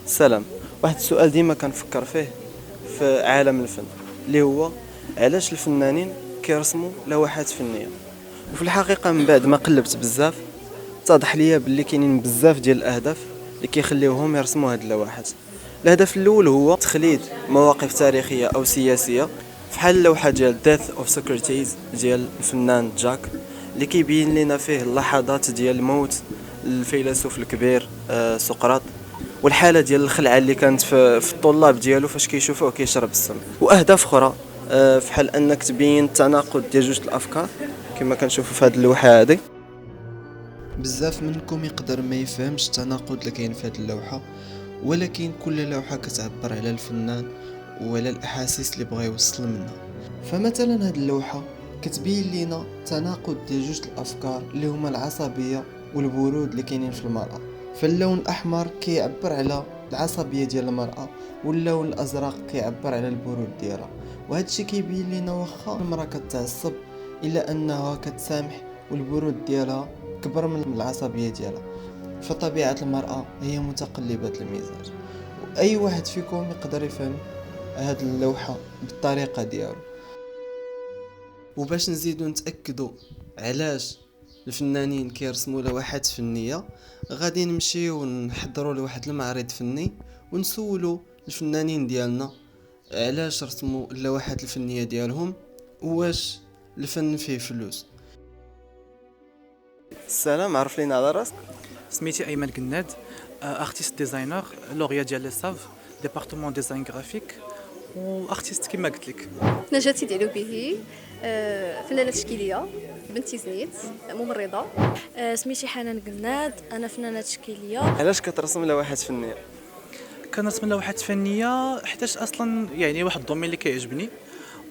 سلام. واحد السؤال ديما كنفكر فيه في عالم الفن، اللي هو علاش الفنانين كيرسموا لوحات فنيه. وفي الحقيقه من بعد ما قلبت بزاف اتضح ليا باللي كاينين بزاف ديال الاهداف اللي كيخليوهم يرسموا هاد اللوحات. الهدف الاول هو تخليد مواقف تاريخيه او سياسيه، فحال اللوحه ديال Death of Socrates ديال الفنان جاك، اللي كيبين لنا فيه اللحظات ديال موت الفيلسوف الكبير سقراط، والحاله ديال الخلعه اللي كانت في الطلاب ديالو فاش كيشوفوه كيشرب السم. واهداف اخرى فحال انك تبين التناقض ديال جوج الافكار كما كنشوفوا في هذه اللوحه هذه. بزاف منكم يقدر ما يفهمش التناقض اللي كاين في هذه اللوحه، ولكن كل لوحه كتعبر على الفنان وعلى الاحاسيس اللي بغى يوصل منها. فمثلا هذه اللوحه كتبين لينا تناقض ديال جوج الافكار اللي هما العصبيه والبرود اللي كاينين في المراه. فاللون الاحمر كيعبر على العصبيه ديال المراه، واللون الازرق كيعبر على البرود ديالها. وهذا الشيء كيبين لينا واخا المراه كتعصب الا انها كتسامح والبرود ديالها كبر من العصبيه ديالها. فطبيعه المراه هي متقلبه المزاج، واي واحد فيكم يقدر يفهم هذه اللوحه بالطريقه ديالو. وباش نزيدو نتاكدوا علاش الفنانين كيرسموا لوحات فنيه، غادي نمشيو نحضروا لواحد المعرض فني ونسولوا الفنانين ديالنا علاش رسموا اللوحات الفنيه ديالهم، واش الفن فيه فلوس. السلام، عرف لينا على راسك. سميتي ايمن قناد، ارتيست ديزاينر لوريا ديال لي ساف ديبارتمون ديزاين جرافيك وارتيست كما قلت لك. نجاتي ديالو به فنانة تشكيلية، بنتي زنيت ممرضة. سميتي حنان قناد، انا فنانه تشكيليه. علاش كترسم لوحات فنيه؟ كنرسم لوحات فنيه حيتاش اصلا يعني واحد الدومين اللي كيعجبني،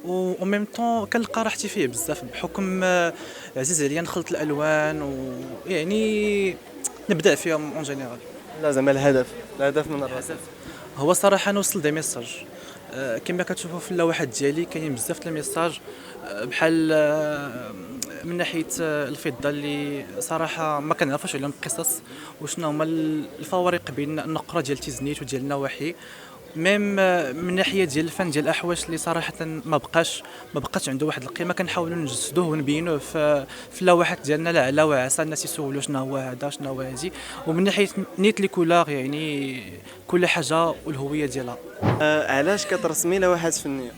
و ميم طون كنلقى راحتي فيه بزاف بحكم عزيز عليا نخلط الالوان ويعني نبدع فيهم اون جينيرال. لازم الهدف من الرسم. هو صراحه نوصل دي ميساج. كما كتشوفوا في اللوحات ديالي كاينين بزاف د الميساج، بحال من ناحيه الفضه اللي صراحه ما كنعرفوش عليهم القصص وشنو هما الفوارق بين النقره ديال تيزنيت وديال النواحي. ميم من ناحيه ديال الفن ديال الاحواش اللي صراحه ما بقاش عنده واحد القيمه، كنحاولوا نجسدوه ونبينوه في اللوحات ديالنا لعل وعسى الناس يسولوا شنو هو هذا شنو هو هادي. ومن ناحيه نيت لي كولور يعني كل حاجه والهويه ديالها. علاش كترسمي لوحات فنيه؟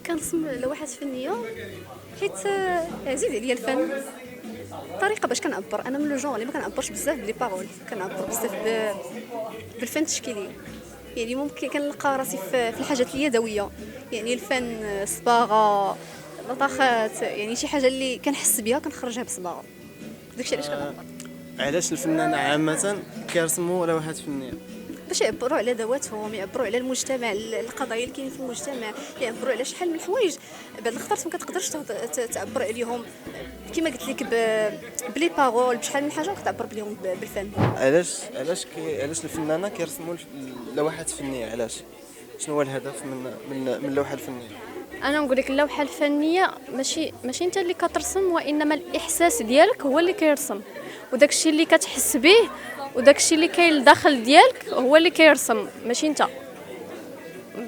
كنرسم لوحات فنية حيت عزيز عليا الفن، طريقة باش كنعبر. انا من لو جون اللي ما كنعبرش بزاف بلي بارول، كنعبر بزاف بالفن التشكيلي. يعني ممكن كنلقى راسي في الحاجات اليدويه، يعني الفن، صباغه، لطخات، يعني شي حاجه اللي كنحس بها كنخرجها بصباغه. داكشي علاش كنعبر. علاش الفنانة عامة كيرسموا لوحات فنية؟ باش يعبروا على ذواتهم، يعبروا على المجتمع، القضايا اللي كاينين في المجتمع، يعبروا على شحال من الحوايج بعد الخطرات ما كتقدرش تعبر عليهم كما قلت لك بلي بارول، بشحال من حاجه كتعبر بليهم بالفن. علاش الفنانة كيرسموا لوحات فنية؟ علاش؟ شنو هو الهدف من اللوحة الفنية؟ انا نقول لك اللوحه الفنيه ماشي انت اللي كترسم، وانما الاحساس ديالك هو اللي كيرسم، وداك الشيء اللي كتحس به وداك الشيء اللي كاين لداخل ديالك هو اللي كيرسم، ماشي انت.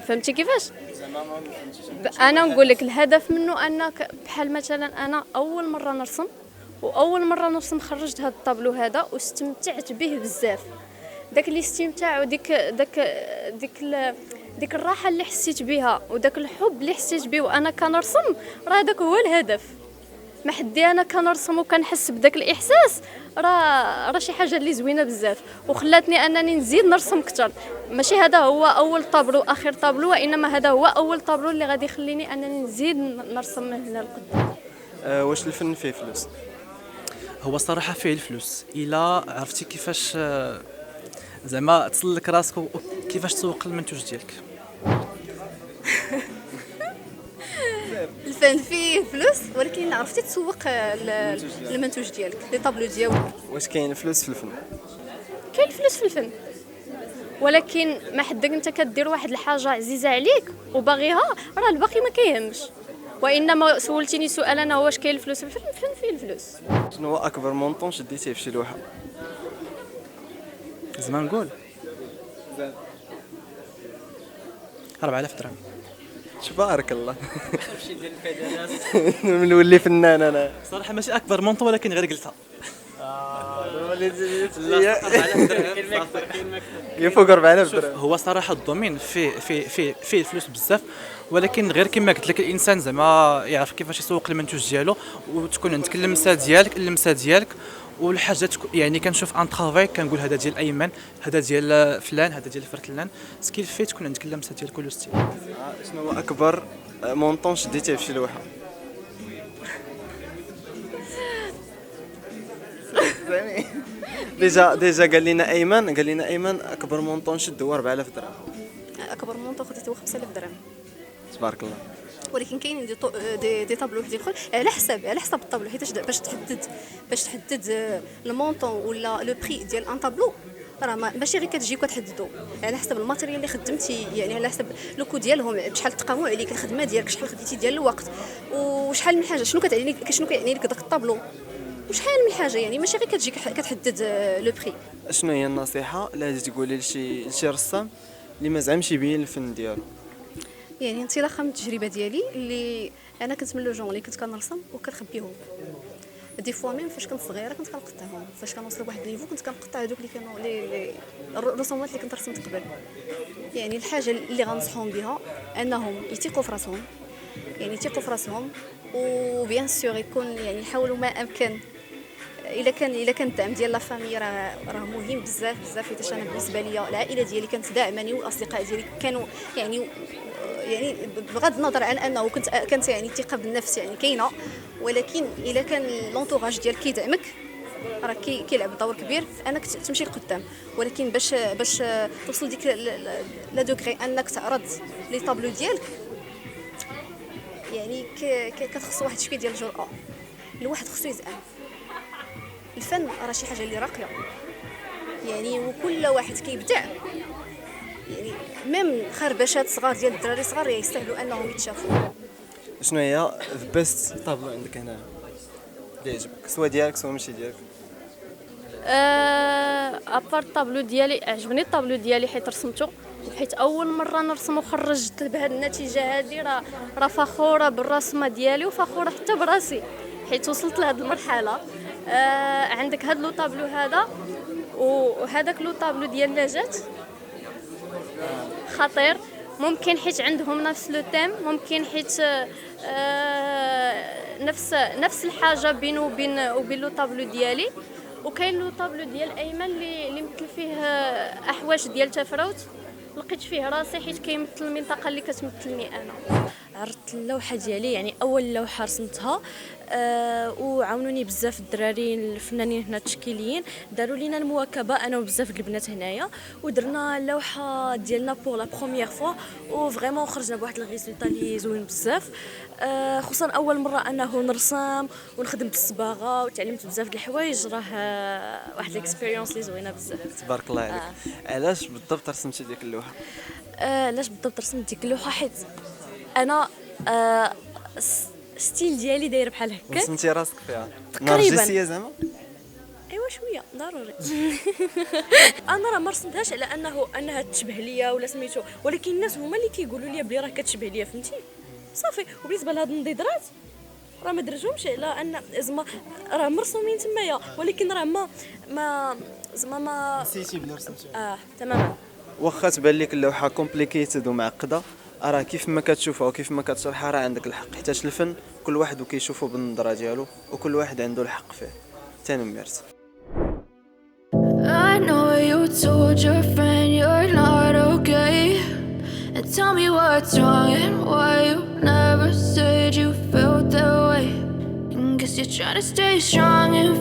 فهمتي كيفاش؟ انا نقول لك الهدف منه انك بحال مثلا انا اول مره نرسم، واول مره نرسم خرجت هذا الطابلو هذا واستمتعت به بزاف. داك الاستمتاع وديك ديك الراحه اللي حسيت بها وداك الحب اللي حسيت به وانا كنرسم، راه داك هو الهدف. ما حدي انا كنرسم وكنحس بداك الاحساس، راه شي حاجه اللي زوينه بزاف وخلاتني انني نزيد نرسم اكثر. ماشي هذا هو اول طابلو اخر طابلو، وانما هذا هو اول طابلو اللي غادي يخليني انني نزيد نرسم من هنا لقدام. واش الفن فيه فلوس؟ هو صراحه فيه الفلوس الا عرفتي كيفاش زعما تسلك راسك وكيفاش تسوق المنتوج ديالك. الفن فيه فلوس، ولكن عرفتي تسوق المنتوج ديالك، لي طابلو ديالك. واش كاين فلوس في الفن؟ كاين الفلوس في الفن، ولكن ما حدك انت كدير واحد الحاجه عزيزه عليك وباغيها، راه الباقي ما كيهمش. وانما سولتيني سؤال انا واش كاين الفلوس في الفن فيه الفلوس. شنو هو اكبر مونطون شديتيه في شي لوحة؟ زعما نقول 4000 درهم. تبارك الله. نولي فنان انا صراحه ماشي اكبر مونطو ولكن غير قلتها. يفوق 4000 درهم. هو صراحه الدومين فيه الفلوس بزاف، ولكن غير كما قلت لك الانسان زعما يعرف كيفاش يسوق المنتوج ديالو، وتكون عندك اللمسه ديالك والحاجه يعني كنشوف ان طرافاي كنقول هذا ديال ايمن، هذا ديال فلان، هذا ديال فرتلان، سكيل في تكون عندك اللمسه ديال كل ستيل. شنو هو اكبر مونطون شديتيه في شي لوحه؟ ديجا قال لنا ايمن اكبر مونطون شد هو 4000 درهم. اكبر مونطو خديته 5000 درهم. تبارك الله. ولكن كاينين دي طابلو وحدين اخرين على حسب الطابلو، حيت باش تحدد المونطون ولا لو بري ديال ان طابلو راه ماشي غير كتجي وكتحددو على حسب الماتيريال اللي خدمتي، يعني على حسب لوكو ديالهم، بشحال تقاموا عليك الخدمه ديالك، شحال خديتي ديال الوقت، وشحال من حاجه، شنو كتعني لك داك الطابلو، وشحال من حاجه، يعني ماشي غير كتجي كتحدد لو بري. شنو هي النصيحه اللي غادي تقولي لشي رسام اللي ما زعمش يبين الفن ديالو؟ يعني انطلاقا من التجربه ديالي، اللي انا كنت من لو جون اللي كنت كنرسم وكنخبيهم دي فوا، ميم فاش كنت صغيره كنت كنقطعهم، فاش كنوصل لواحد النيفو كنت كنقطع هذوك اللي كانوا الرسومات اللي كنت رسمت قبل. يعني الحاجه اللي غنصحهم بها انهم يثقوا في راسهم، يعني يثقوا في راسهم، وبيان سور يكون يعني يحاولوا ما امكن، الا كان الدعم ديال لا فامي راه مهم بزاف، حيت انا بالنسبه ليا العائله ديالي كانت داعماني، والاصدقاء ديالي كانوا يعني بغض النظر عن انه كانت يعني الثقه بالنفس يعني كاينه، ولكن الا كان لونطوراج ديالك كيدعمك راه كيلعب دور كبير في انك تمشي لقدام. ولكن باش توصل ديك لا دوغري انك تعرض لي طابلو ديالك، يعني كتخص واحد شويه ديال الجرأه، الواحد خصو يزعم. الفن راه شي حاجه اللي راقيه، يعني وكل واحد كيبدع، يعني ميم خربشات صغار ديال الدراري صغار يستاهلوا انهم يتشافوا. شنو هي بيست طابلو عندك هنا اللي عجبك، سوا ديالك سوا ماشي ديالك؟ ابار الطابلو ديالي عجبني، الطابلو ديالي حيت رسمته، حيت اول مره نرسم وخرجت بهذه النتيجه هذه، راه فخوره بالرسمه ديالي وفخوره حتى براسي حيت وصلت لهذه المرحله. عندك هذا لو طابلو هذا وهذاك لو طابلو ديال نجاة خطير، ممكن حيت عندهم نفس لو تيم، ممكن حيت نفس الحاجه بينه وبين لو طابلو ديالي. وكاين لو طابلو ديال ايمن اللي مثل فيه احواش ديال تفراوت، لقيت فيه راسي حيت كيمثل المنطقه اللي كتمثلني انا. عرضت اللوحه ديالي، يعني اول لوحه رسمتها، وعاونوني بزاف الدراري الفنانين هنا التشكيليين، داروا لينا المواكبه انا وبزاف البنات هنايا، ودرنا اللوحه ديالنا بور لا بروميير فوا، وفريمون خرجنا بواحد الريزولطا اللي زوين بزاف. خصوصا اول مره انه نرسم ونخدم بالصباغه، وتعلمت بزاف د الحوايج، راه واحد الاكسبيريونس اللي زوينه بزاف. تبارك الله عليك. علاش بالضبط رسمتي ديك اللوحه؟ علاش بالضبط رسمت ديك اللوحه؟ حيت انا ستيل ديالي داير بحال هكا. رسمتي راسك فيها تقريبا زعما؟ ايوا شويه ضروري. انا راه ما رسمتهاش على انها تشبه ليا ولا سميتو، ولكن الناس هما اللي كيقولوا لي بلي راه كتشبه ليا، فهمتي؟ صافي. وبالنسبه لهاد النضيدرات راه ما درتهمش على ان زعما راه مرسومين تمايا، ولكن راه ما زعما ما نسيتي بلي رسمتي. تماما. واخا تبان لك اللوحه كومبليكيتد ومعقده، راه كيف ما كتشوفها وكيف ما كتشرحها راه عندك الحق، حيت الفن كل واحد وكيشوفه بالنظره ديالو، وكل واحد عنده الحق فيه. تاني ميرسي. I know you told your friend you're not okay, and tell me what's wrong and why you never said you felt that way. And guess you're trying to stay strong and